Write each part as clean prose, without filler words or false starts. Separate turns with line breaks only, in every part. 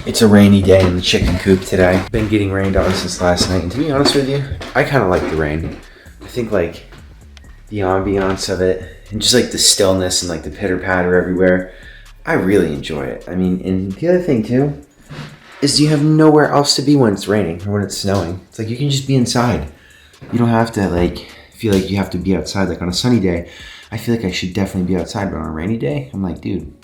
It's a rainy day in the chicken coop today. Been getting rained on since last night, and to be honest with you, I kind of like the rain. I think like the ambiance of it, and just like the stillness and like the pitter patter everywhere, I really enjoy it. I mean, and the other thing too, is you have nowhere else to be when it's raining or when it's snowing. It's like you can just be inside. You don't have to like feel like you have to be outside. Like on a sunny day, I feel like I should definitely be outside, but on a rainy day, I'm like, dude,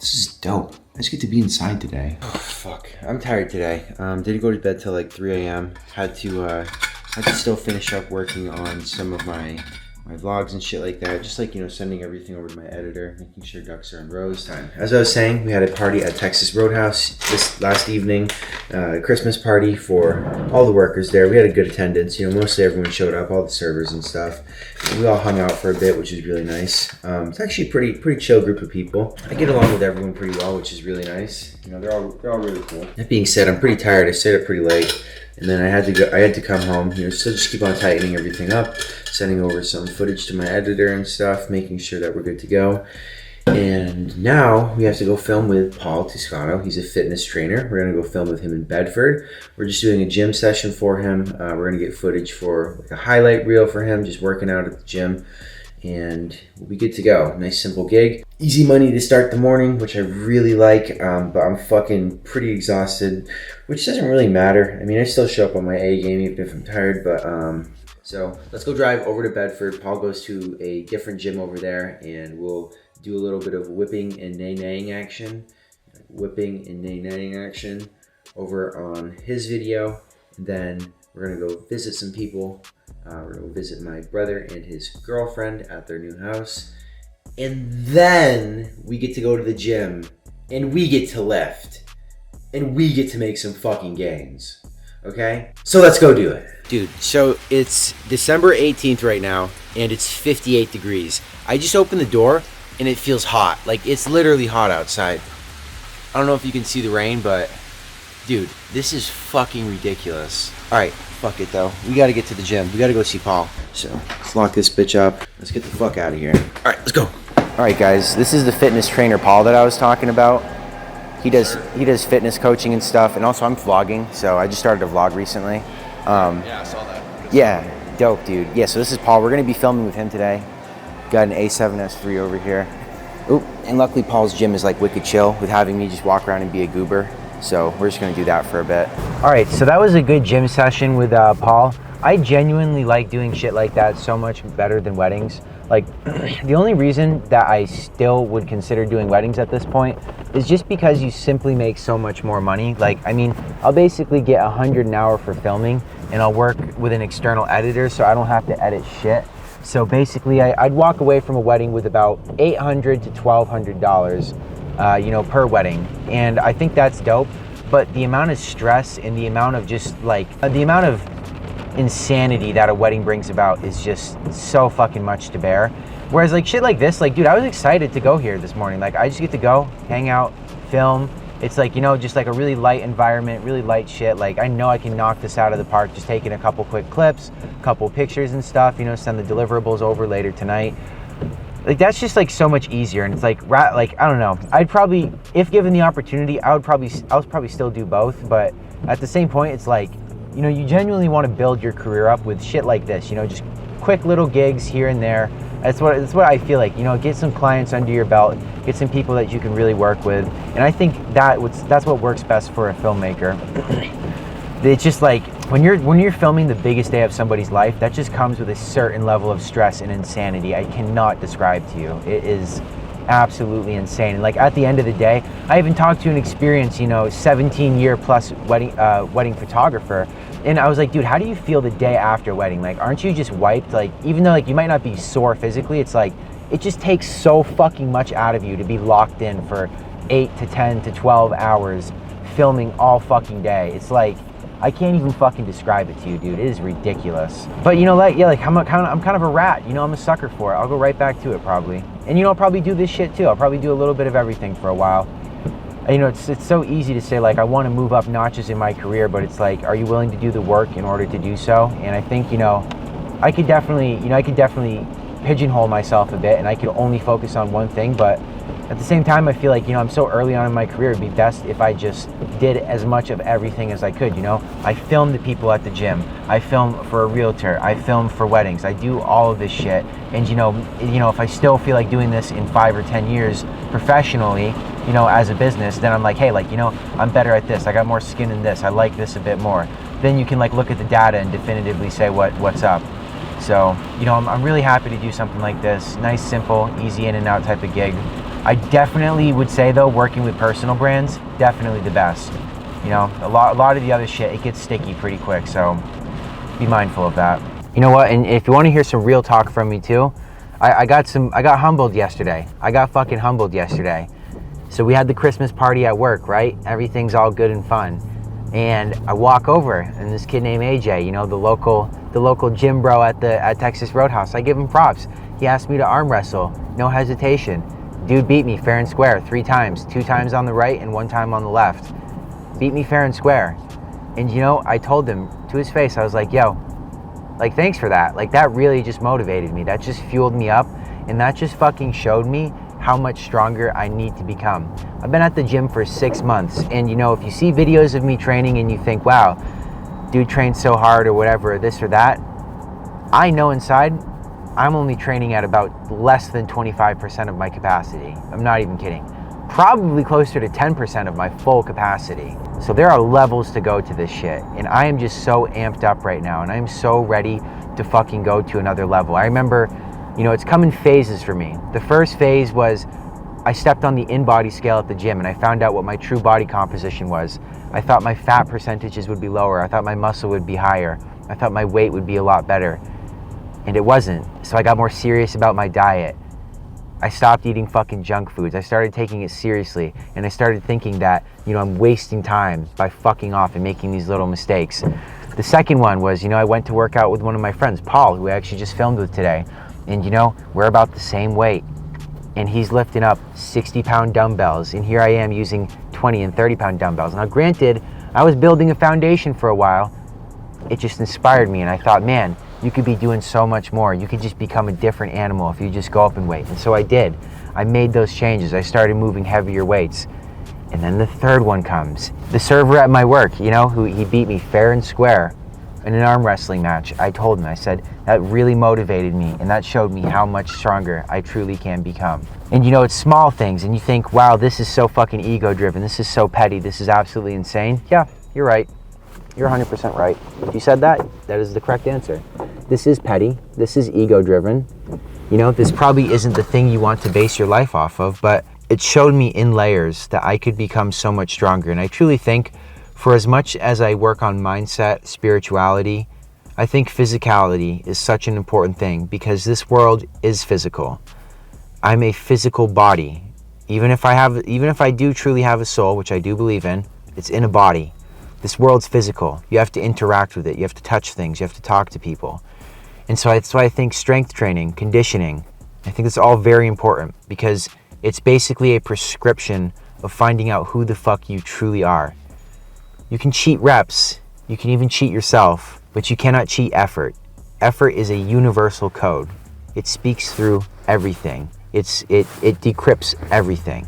this is dope. I just get to be inside today. Oh, fuck. I'm tired today. Didn't go to bed till like 3 a.m. Had to still finish up working on some of my vlogs and shit like that. Just like, sending everything over to my editor, making sure ducks are in rows. As I was saying, we had a party at Texas Roadhouse this last evening. A Christmas party for all the workers there. We had a good attendance. Mostly everyone showed up, all the servers and stuff. And we all hung out for a bit, which is really nice. It's actually a pretty chill group of people. I get along with everyone pretty well, which is really nice. They're all really cool. That being said, I'm pretty tired. I stayed up pretty late. And then I had to come home, so just keep on tightening everything up, sending over some footage to my editor and stuff, making sure that we're good to go. And now we have to go film with Paul Toscano. He's a fitness trainer. We're gonna go film with him in Bedford. We're just doing a gym session for him. We're gonna get footage for like a highlight reel for him, just working out at the gym. And we'll be good to go. Nice simple gig. Easy money to start the morning, which I really like, but I'm fucking pretty exhausted, which doesn't really matter. I mean, I still show up on my A game even if I'm tired, but so let's go drive over to Bedford. Paul goes to a different gym over there, and we'll do a little bit of whipping and nay-naying action. Whipping and nay-naying action over on his video. And then we're gonna go visit some people. We're gonna visit my brother and his girlfriend at their new house. And then we get to go to the gym and we get to lift and we get to make some fucking gains. Okay? So let's go do it. Dude, so it's December 18th right now and it's 58 degrees. I just opened the door and it feels hot. Like it's literally hot outside. I don't know if you can see the rain, but dude, this is fucking ridiculous. All right, fuck it though. We gotta get to the gym. We gotta go see Paul. So let's lock this bitch up. Let's get the fuck out of here. All right, let's go. All right, guys, this is the fitness trainer Paul that I was talking about. He does fitness coaching and stuff, and also I'm vlogging. So I just started a vlog recently.
Yeah, I saw that.
Yeah, dope, dude. Yeah, so this is Paul. We're gonna be filming with him today. Got an A7S3 over here. Oop, and luckily Paul's gym is like wicked chill with having me just walk around and be a goober. So we're just gonna do that for a bit. All right, so that was a good gym session with Paul. I genuinely like doing shit like that so much better than weddings. Like, the only reason that I still would consider doing weddings at this point is just because you simply make so much more money. Like, I mean, I'll basically get $100 an hour for filming, and I'll work with an external editor so I don't have to edit shit. So basically, I'd walk away from a wedding with about $800 to $1,200, per wedding. And I think that's dope. But the amount of stress and the amount of just like, the amount of insanity that a wedding brings about is just so fucking much to bear. Whereas like shit like this, like dude, I was excited to go here this morning. Like I just get to go, hang out, film. It's like, just like a really light environment, really light shit. Like I know I can knock this out of the park, just taking a couple quick clips, a couple pictures and stuff, send the deliverables over later tonight. Like that's just like so much easier. And it's like I don't know. I'd probably, if given the opportunity, I'll probably still do both. But at the same point, it's like, you genuinely want to build your career up with shit like this, just quick little gigs here and there. That's what I feel like, get some clients under your belt, get some people that you can really work with. And I think that's what works best for a filmmaker. It's just like when you're filming the biggest day of somebody's life, that just comes with a certain level of stress and insanity I cannot describe to you. It is absolutely insane. And like at the end of the day, I even talked to an experienced 17-year plus wedding photographer, and I was like, dude, how do you feel the day after wedding? Like, aren't you just wiped? Like, even though like you might not be sore physically, it's like it just takes so fucking much out of you to be locked in for 8 to 10 to 12 hours filming all fucking day. It's like I can't even fucking describe it to you, dude. It is ridiculous. But I'm kind of a rat. I'm a sucker for it. I'll go right back to it probably. And I'll probably do this shit too. I'll probably do a little bit of everything for a while. It's so easy to say like I want to move up notches in my career, but it's like, are you willing to do the work in order to do so? And I think I could definitely pigeonhole myself a bit, and I could only focus on one thing. But
At the same time, I feel like, I'm so early on in my career, it'd be best if I just did as much of everything as I could, I film the people at the gym. I film for a realtor. I film for weddings. I do all of this shit. And, if I still feel like doing this in 5 or 10 years professionally, as a business, then I'm like, hey, I'm better at this. I got more skin in this. I like this a bit more. Then you can look at the data and definitively say what's up. So, I'm really happy to do something like this. Nice, simple, easy in and out type of gig. I definitely would say though, working with personal brands, definitely the best. A lot of the other shit, it gets sticky pretty quick, so be mindful of that. You know what, and if you want to hear some real talk from me too, I got humbled yesterday. I got fucking humbled yesterday. So we had the Christmas party at work, right? Everything's all good and fun. And I walk over, and this kid named AJ, the local gym bro at Texas Roadhouse, I give him props. He asked me to arm wrestle, no hesitation. Dude beat me fair and square 3 times, 2 times on the right and 1 time on the left. Beat me fair and square. And I told him to his face, I was like, yo, thanks for that. That really just motivated me. That just fueled me up. And that just fucking showed me how much stronger I need to become. I've been at the gym for 6 months. And if you see videos of me training and you think, wow, dude trains so hard or whatever, this or that, I know inside, I'm only training at about less than 25% of my capacity. I'm not even kidding. Probably closer to 10% of my full capacity. So there are levels to go to this shit. And I am just so amped up right now. And I'm so ready to fucking go to another level. I remember, it's come in phases for me. The first phase was I stepped on the in-body scale at the gym and I found out what my true body composition was. I thought my fat percentages would be lower. I thought my muscle would be higher. I thought my weight would be a lot better. And it wasn't. So I got more serious about my diet. I stopped eating fucking junk foods. I started taking it seriously. And I started thinking that, I'm wasting time by fucking off and making these little mistakes. The second one was, I went to work out with one of my friends, Paul, who I actually just filmed with today. And we're about the same weight. And he's lifting up 60-pound dumbbells. And here I am using 20 and 30-pound dumbbells. Now granted, I was building a foundation for a while. It just inspired me. And I thought, man, you could be doing so much more. You could just become a different animal if you just go up in weight. And so I did. I made those changes. I started moving heavier weights. And then the third one comes. The server at my work, who he beat me fair and square in an arm wrestling match. I told him, I said, that really motivated me. And that showed me how much stronger I truly can become. And it's small things. And you think, wow, this is so fucking ego driven. This is so petty. This is absolutely insane. Yeah, you're right. You're 100% right. If you said that, that is the correct answer. This is petty. This is ego-driven. This probably isn't the thing you want to base your life off of, but it showed me in layers that I could become so much stronger. And I truly think for as much as I work on mindset, spirituality, I think physicality is such an important thing because this world is physical. I'm a physical body. Even if I do truly have a soul, which I do believe in, it's in a body. This world's physical. You have to interact with it. You have to touch things. You have to talk to people. And so that's why I think strength training, conditioning, I think it's all very important because it's basically a prescription of finding out who the fuck you truly are. You can cheat reps. You can even cheat yourself, but you cannot cheat effort. Effort is a universal code. It speaks through everything. It decrypts everything.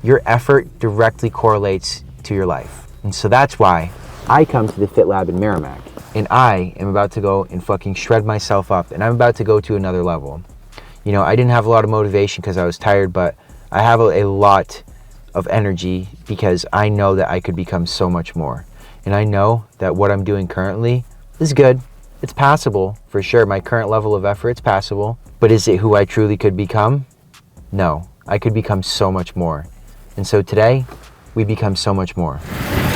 Your effort directly correlates to your life. And so that's why I come to the Fit Lab in Merrimack. And I am about to go and fucking shred myself up. And I'm about to go to another level. I didn't have a lot of motivation because I was tired, but I have a lot of energy because I know that I could become so much more. And I know that what I'm doing currently is good. It's passable, for sure. My current level of effort, it's passable. But is it who I truly could become? No. I could become so much more. And so today, we become so much more.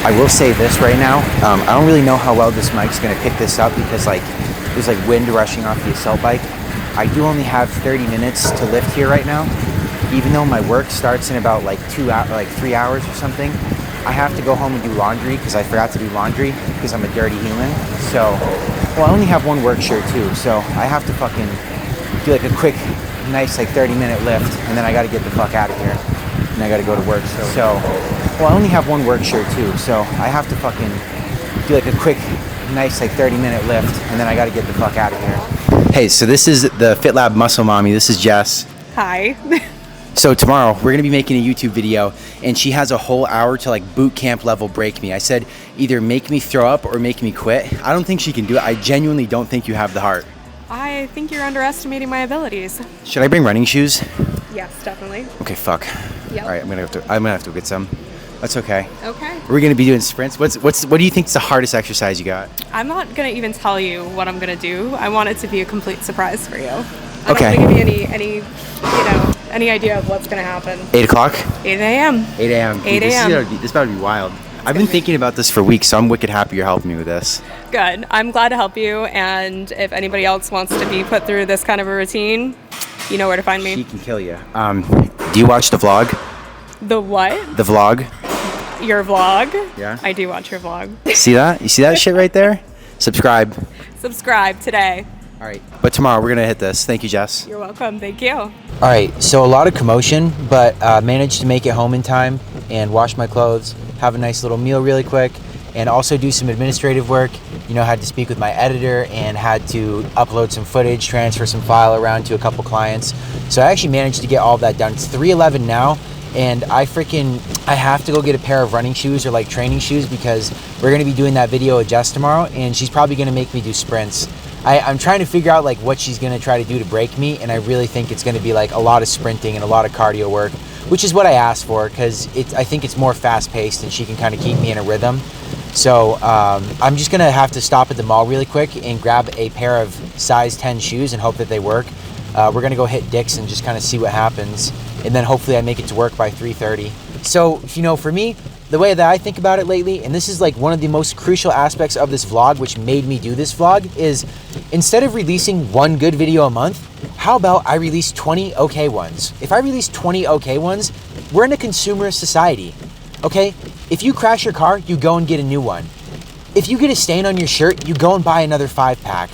I will say this right now. I don't really know how well this mic's going to pick this up because there's wind rushing off the assault bike. I do only have 30 minutes to lift here right now. Even though my work starts in about 3 hours or something, I have to go home and do laundry because I forgot to do laundry because I'm a dirty human. So, I only have one work shirt too. So I have to fucking do a quick, nice 30-minute lift and then I got to get the fuck out of here. And I got to go to work. I only have one work shirt too, so I have to fucking do a quick, nice 30-minute lift, and then I got to get the fuck out of here. Hey, so this is the Fit Lab Muscle Mommy. This is Jess.
Hi.
So tomorrow we're gonna be making a YouTube video, and she has a whole hour to like boot camp level break me. I said either make me throw up or make me quit. I don't think she can do it. I genuinely don't think you have the heart.
I think you're underestimating my abilities.
Should I bring running shoes?
Yes, definitely.
Okay, fuck.
Yep.
All right, I'm gonna have to go get some. That's okay.
Okay.
We're gonna be doing sprints. What do you think is the hardest exercise you got?
I'm not gonna even tell you what I'm gonna do. I want it to be a complete surprise for you. I
Okay.
don't want to give you any idea of what's gonna happen.
8 o'clock?
8 a.m.
8 a.m.
8 a.m.
This is about to be wild. I've been thinking about this for weeks, so I'm wicked happy you're helping me with this.
Good. I'm glad to help you. And if anybody else wants to be put through this kind of a routine, you know where to find
She
me.
can kill you. Do you watch the vlog?
The what?
The vlog?
Your vlog?
Yeah.
I do watch your vlog.
See that? You see that shit right there? Subscribe.
Subscribe today.
All right. But tomorrow we're gonna hit this. Thank you, Jess.
You're welcome. Thank you.
All right. So a lot of commotion, but managed to make it home in time and wash my clothes, have a nice little meal really quick, and also do some administrative work. You know, had to speak with my editor and had to upload some footage, transfer some file around to a couple clients. So I actually managed to get all that done. It's 3:11 now, and I have to go get a pair of running shoes or like training shoes because we're gonna be doing that video with Jess tomorrow, and she's probably gonna make me do sprints. I'm trying to figure out like what she's gonna try to do to break me, and I really think it's gonna be like a lot of sprinting and a lot of cardio work, which is what I asked for because I think it's more fast paced and she can kind of keep me in a rhythm. So I'm just gonna have to stop at the mall really quick and grab a pair of size 10 shoes and hope that they work. We're gonna go hit Dick's and just kind of see what happens, and then hopefully I make it to work by 3:30. So, you know, for me, the way that I think about it lately, and this is like one of the most crucial aspects of this vlog, which made me do this vlog, is instead of releasing one good video a month, how about I release 20 okay ones? If I release 20 okay ones, we're in a consumerist society, okay? If you crash your car, you go and get a new one. If you get a stain on your shirt, you go and buy another 5-pack.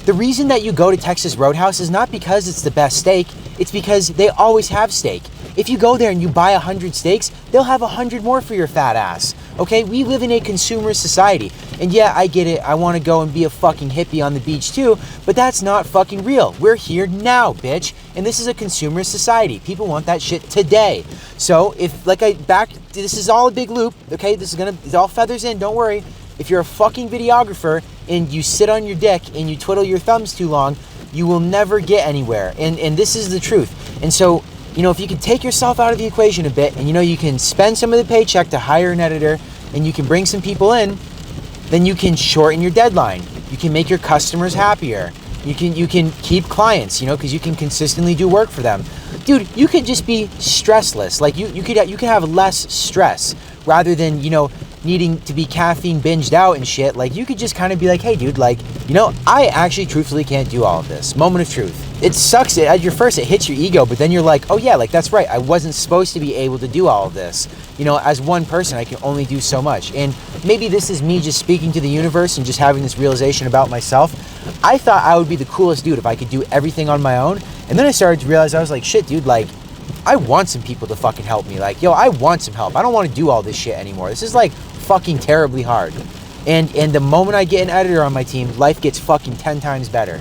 The reason that you go to Texas Roadhouse is not because it's the best steak, it's because they always have steak. If you go there and you buy 100 steaks, they'll have 100 more for your fat ass. Okay, we live in a consumerist society. And yeah, I get it, I wanna go and be a fucking hippie on the beach too, but that's not fucking real. We're here now, bitch. And this is a consumerist society. People want that shit today. So if, this is all a big loop, okay? It's all feathers in, don't worry. If you're a fucking videographer and you sit on your dick and you twiddle your thumbs too long, you will never get anywhere. And this is the truth. And so, you know, if you can take yourself out of the equation a bit and, you know, you can spend some of the paycheck to hire an editor and you can bring some people in, then you can shorten your deadline. You can make your customers happier. You can keep clients, you know, because you can consistently do work for them. Dude, you could just be stressless. Like you could have less stress rather than, you know, needing to be caffeine binged out and shit. Like you could just kind of be like, hey dude, like, you know, I actually truthfully can't do all of this. Moment of truth. It sucks. At your first, it hits your ego, but then you're like, oh yeah, like that's right. I wasn't supposed to be able to do all of this. You know, as one person, I can only do so much. And maybe this is me just speaking to the universe and just having this realization about myself. I thought I would be the coolest dude if I could do everything on my own. And then I started to realize, I was like, shit, dude, like, I want some people to fucking help me. Like, yo, I want some help. I don't want to do all this shit anymore. This is like fucking terribly hard. And the moment I get an editor on my team, life gets fucking 10 times better.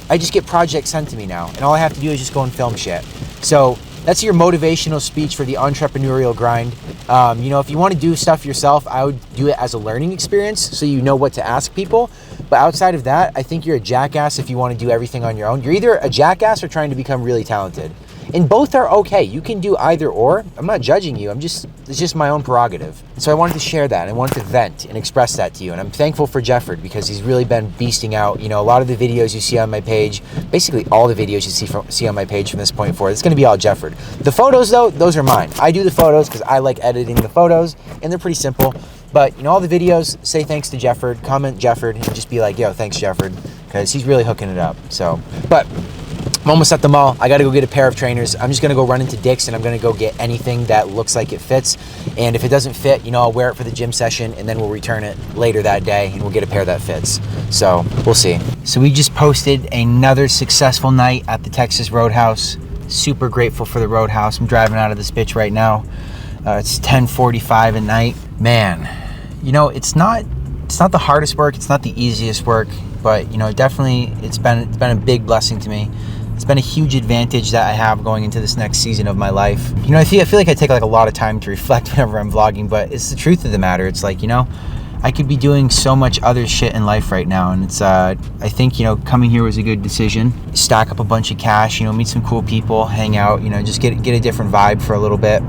I just get projects sent to me now, and all I have to do is just go and film shit. So that's your motivational speech for the entrepreneurial grind. You know, if you want to do stuff yourself, I would do it as a learning experience so you know what to ask people. But outside of that, I think you're a jackass if you want to do everything on your own. You're either a jackass or trying to become really talented. And both are okay. You can do either or. I'm not judging you. It's just my own prerogative. So I wanted to share that. I wanted to vent and express that to you. And I'm thankful for Jefford because he's really been beasting out. You know, a lot of the videos you see on my page, basically all the videos you see on my page from this point forward, it's going to be all Jefford. The photos, though, those are mine. I do the photos because I like editing the photos, and they're pretty simple. But, you know, all the videos, say thanks to Jefford, comment Jefford, and just be like, yo, thanks, Jefford, because he's really hooking it up. So, but I'm almost at the mall. I got to go get a pair of trainers. I'm just going to go run into Dick's and I'm going to go get anything that looks like it fits. And if it doesn't fit, you know, I'll wear it for the gym session and then we'll return it later that day and we'll get a pair that fits. So we'll see. So we just posted another successful night at the Texas Roadhouse. Super grateful for the Roadhouse. I'm driving out of this bitch right now. It's 10:45 at night. Man, you know, it's not the hardest work. It's not the easiest work, but you know, definitely it's been a big blessing to me. It's been a huge advantage that I have going into this next season of my life. You know, I feel like I take like a lot of time to reflect whenever I'm vlogging, but it's the truth of the matter. It's like, you know, I could be doing so much other shit in life right now, and it's I think, you know, coming here was a good decision. Stack up a bunch of cash, you know, meet some cool people, hang out, you know, just get a different vibe for a little bit.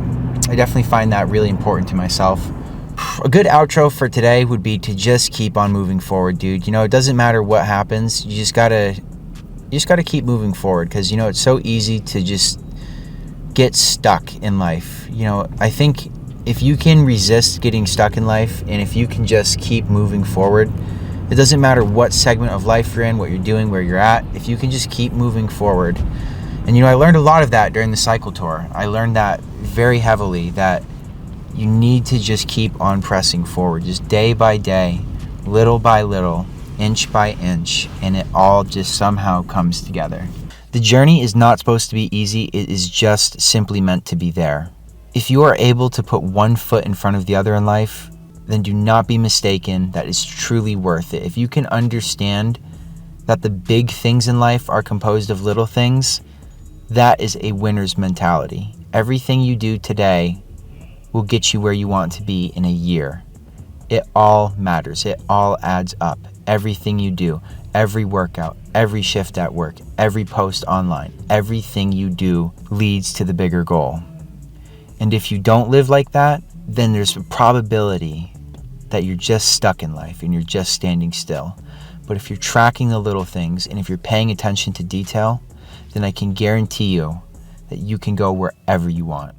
I definitely find that really important to myself. A good outro for today would be to just keep on moving forward, dude. You know, it doesn't matter what happens. You just gotta keep moving forward, because, you know, it's so easy to just get stuck in life. You know, I think if you can resist getting stuck in life, and if you can just keep moving forward, it doesn't matter what segment of life you're in, what you're doing, where you're at, if you can just keep moving forward. And, you know, I learned a lot of that during the cycle tour. I learned that very heavily, that you need to just keep on pressing forward, just day by day, little by little, inch by inch, and it all just somehow comes together. The journey is not supposed to be easy. It is just simply meant to be there. If you are able to put one foot in front of the other in life, then do not be mistaken. That is truly worth it. If you can understand that the big things in life are composed of little things, that is a winner's mentality. Everything you do today will get you where you want to be in a year. It all matters. It all adds up. Everything you do, every workout, every shift at work, every post online, everything you do leads to the bigger goal. And if you don't live like that, then there's a probability that you're just stuck in life and you're just standing still. But if you're tracking the little things, and if you're paying attention to detail, then I can guarantee you that you can go wherever you want.